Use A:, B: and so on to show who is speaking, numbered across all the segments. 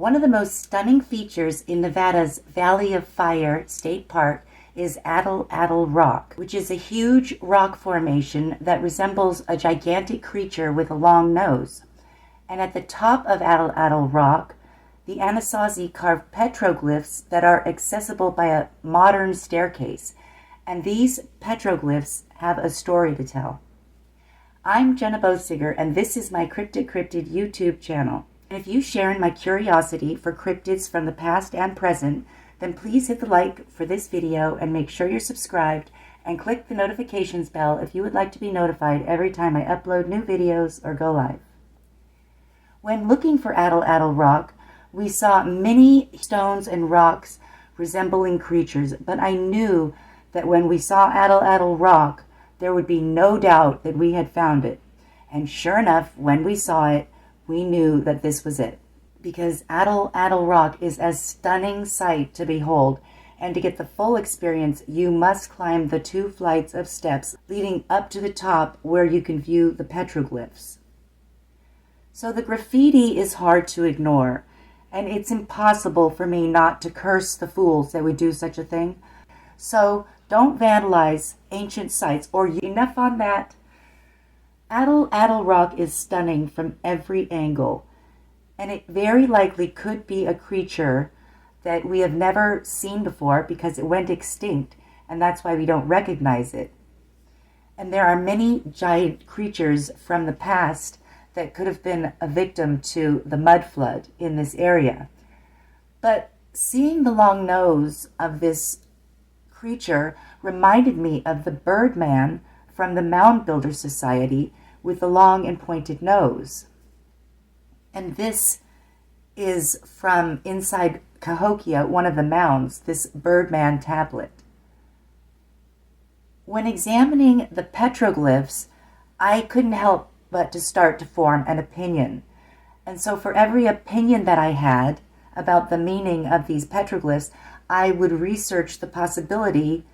A: One of the most stunning features in Nevada's Valley of Fire State Park is Atlatl Rock, which is a huge rock formation that resembles a gigantic creature with a long nose. And at the top of Atlatl Rock, the Anasazi carved petroglyphs that are accessible by a modern staircase. And these petroglyphs have a story to tell. I'm Jenna Bosiger, and this is my Cryptid YouTube channel. And if you share in my curiosity for cryptids from the past and present, then please hit the like for this video and make sure you're subscribed and click the notifications bell if you would like to be notified every time I upload new videos or go live. When looking for Atlatl Rock, we saw many stones and rocks resembling creatures, but I knew that when we saw Atlatl Rock, there would be no doubt that we had found it. And sure enough, when we saw it, we knew that this was it. Because Atlatl Rock is a stunning sight to behold, and to get the full experience, you must climb the 2 flights of steps leading up to the top where you can view the petroglyphs. So the graffiti is hard to ignore, and it's impossible for me not to curse the fools that would do such a thing. So don't vandalize ancient sites, or enough on that. Atlatl Rock is stunning from every angle, and it very likely could be a creature that we have never seen before because it went extinct, and that's why we don't recognize it. And there are many giant creatures from the past that could have been a victim to the mud flood in this area. But seeing the long nose of this creature reminded me of the Birdman from the Mound Builder Society with the long and pointed nose. And this is from inside Cahokia, one of the mounds, this Birdman tablet. When examining the petroglyphs, I couldn't help but to start to form an opinion. And so for every opinion that I had about the meaning of these petroglyphs, I would research the possibility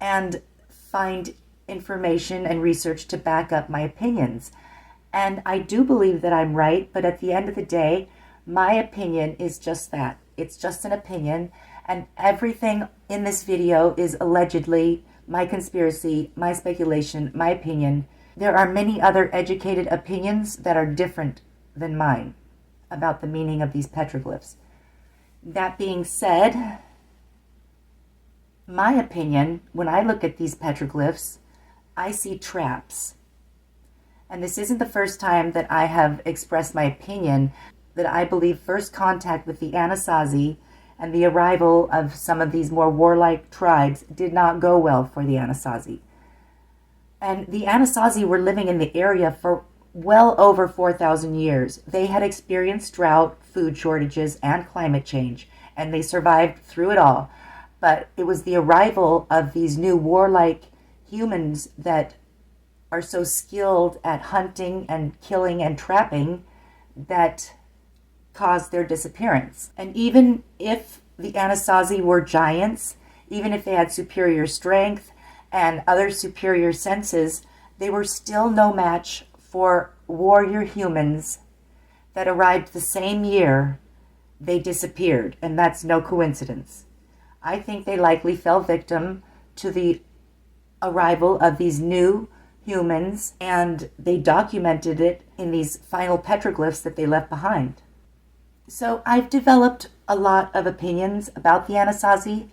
A: and find information and research to back up my opinions. And I do believe that I'm right, but at the end of the day, my opinion is just that. It's just an opinion, and everything in this video is allegedly my conspiracy, my speculation, my opinion. There are many other educated opinions that are different than mine about the meaning of these petroglyphs. That being said, my opinion, when I look at these petroglyphs, I see traps. And this isn't the first time that I have expressed my opinion that I believe first contact with the Anasazi and the arrival of some of these more warlike tribes did not go well for the Anasazi. And the Anasazi were living in the area for well over 4,000 years. They had experienced drought, food shortages, and climate change, and they survived through it all. But it was the arrival of these new warlike humans that are so skilled at hunting and killing and trapping that caused their disappearance. And even if the Anasazi were giants, even if they had superior strength and other superior senses, they were still no match for warrior humans that arrived the same year they disappeared, and that's no coincidence. I think they likely fell victim to the arrival of these new humans, and they documented it in these final petroglyphs that they left behind. So I've developed a lot of opinions about the Anasazi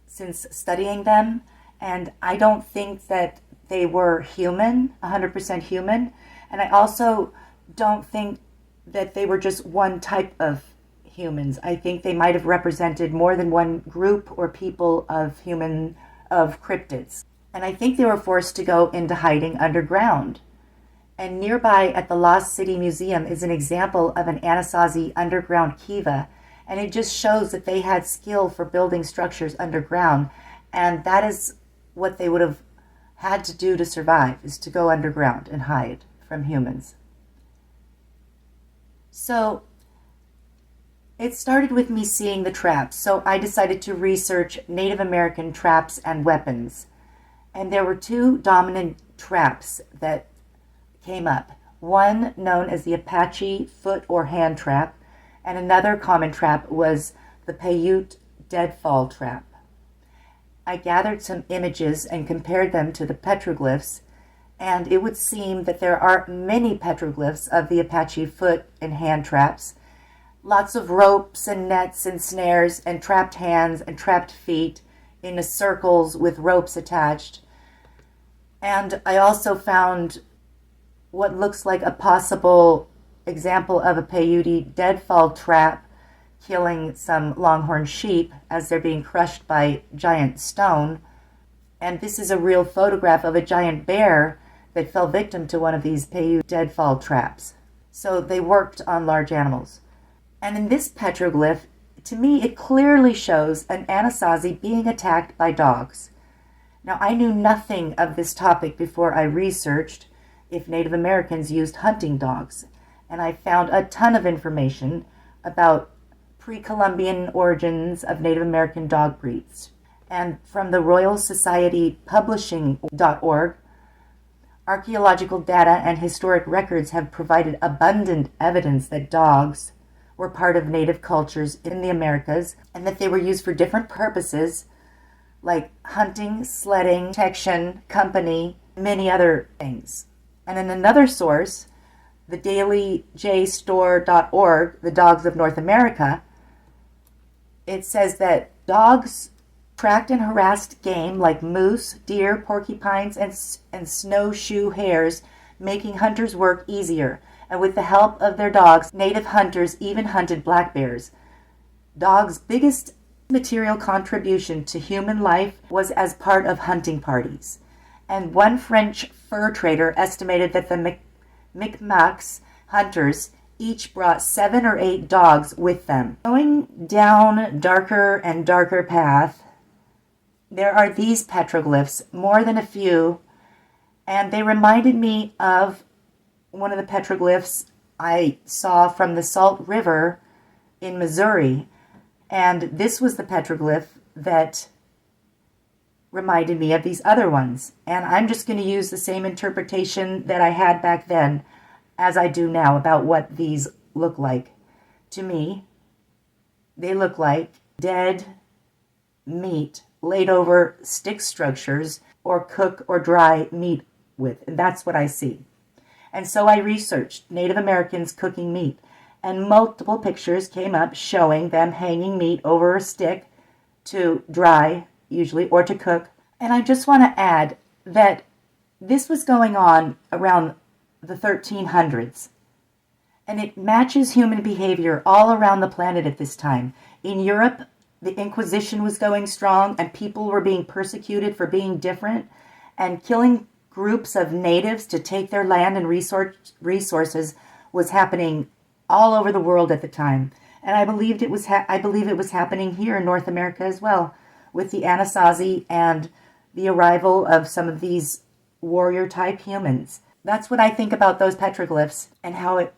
A: since studying them, and I don't think that they were human, 100% human, and I also don't think that they were just one type of humans. I think they might have represented more than one group or people of cryptids. And I think they were forced to go into hiding underground. And nearby at the Lost City Museum is an example of an Anasazi underground kiva, and it just shows that they had skill for building structures underground, and that is what they would have had to do to survive, is to go underground and hide from humans. So it started with me seeing the traps, so I decided to research Native American traps and weapons. And there were 2 dominant traps that came up. One known as the Apache foot or hand trap, And another common trap was the Paiute deadfall trap. I gathered some images and compared them to the petroglyphs, and it would seem that there are many petroglyphs of the Apache foot and hand traps. Lots of ropes and nets and snares and trapped hands and trapped feet in circles with ropes attached. And I also found what looks like a possible example of a Paiute deadfall trap killing some longhorn sheep as they're being crushed by giant stone. And this is a real photograph of a giant bear that fell victim to one of these Paiute deadfall traps. So they worked on large animals. And in this petroglyph, to me, it clearly shows an Anasazi being attacked by dogs. Now, I knew nothing of this topic before I researched if Native Americans used hunting dogs. And I found a ton of information about pre-Columbian origins of Native American dog breeds. And from the Royal Society Publishing.org, archaeological data and historic records have provided abundant evidence that dogs were part of native cultures in the Americas and that they were used for different purposes like hunting, sledding, protection, company, many other things. And in another source, the dailyjstore.org, the Dogs of North America, it says that dogs tracked and harassed game like moose, deer, porcupines, and snowshoe hares, making hunters' work easier. And with the help of their dogs, native hunters even hunted black bears. Dogs' biggest material contribution to human life was as part of hunting parties. And one French fur trader estimated that the Mi'kmaq hunters each brought 7 or 8 dogs with them. Going down darker and darker path, there are these petroglyphs, more than a few, and they reminded me of one of the petroglyphs I saw from the Salt River in Missouri. And this was the petroglyph that reminded me of these other ones. And I'm just going to use the same interpretation that I had back then as I do now about what these look like. To me, they look like dead meat laid over stick structures or cook or dry meat with. And that's what I see. And so I researched Native Americans cooking meat, and multiple pictures came up showing them hanging meat over a stick to dry, usually, or to cook. And I just want to add that this was going on around the 1300s, and it matches human behavior all around the planet at this time. In Europe, the Inquisition was going strong, and people were being persecuted for being different, and killing groups of natives to take their land and resources was happening all over the world at the time. And I believe it was happening here in North America as well, with the Anasazi and the arrival of some of these warrior-type humans. That's what I think about those petroglyphs and how it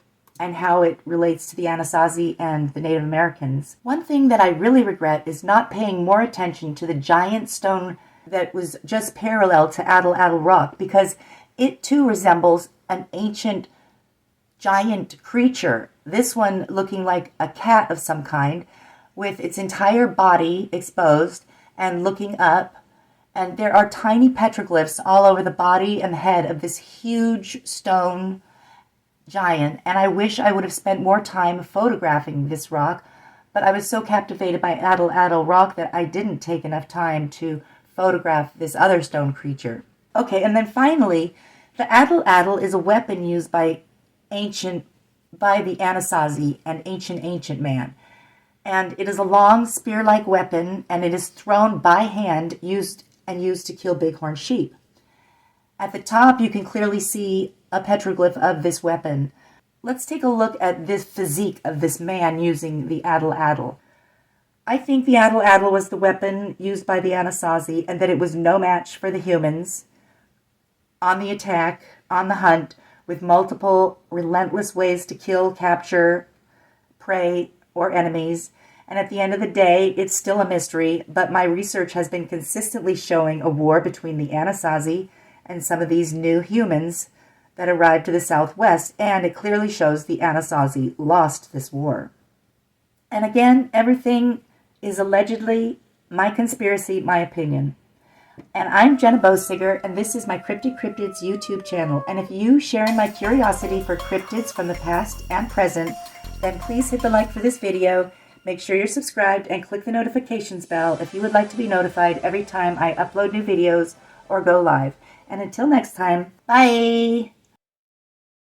A: relates to the Anasazi and the Native Americans. One thing that I really regret is not paying more attention to the giant stone that was just parallel to Atlatl Rock, because it too resembles an ancient giant creature. This one looking like a cat of some kind, with its entire body exposed and looking up. And there are tiny petroglyphs all over the body and the head of this huge stone giant. And I wish I would have spent more time photographing this rock, but I was so captivated by Atlatl Rock that I didn't take enough time to photograph this other stone creature. Okay, and then finally, the atlatl is a weapon used by the Anasazi and ancient man. And it is a long spear-like weapon, and it is thrown by hand, used to kill bighorn sheep. At the top, you can clearly see a petroglyph of this weapon. Let's take a look at this physique of this man using the atlatl. I think the atlatl was the weapon used by the Anasazi, and that it was no match for the humans on the attack, on the hunt, with multiple relentless ways to kill, capture, prey, or enemies. And at the end of the day, it's still a mystery, but my research has been consistently showing a war between the Anasazi and some of these new humans that arrived to the southwest, and it clearly shows the Anasazi lost this war. And again, everything is allegedly my conspiracy, my opinion. And I'm Jenna Bosiger, and this is my Cryptid Cryptids YouTube channel. And if you share my curiosity for cryptids from the past and present, then please hit the like for this video. Make sure you're subscribed and click the notifications bell if you would like to be notified every time I upload new videos or go live. And until next time, bye!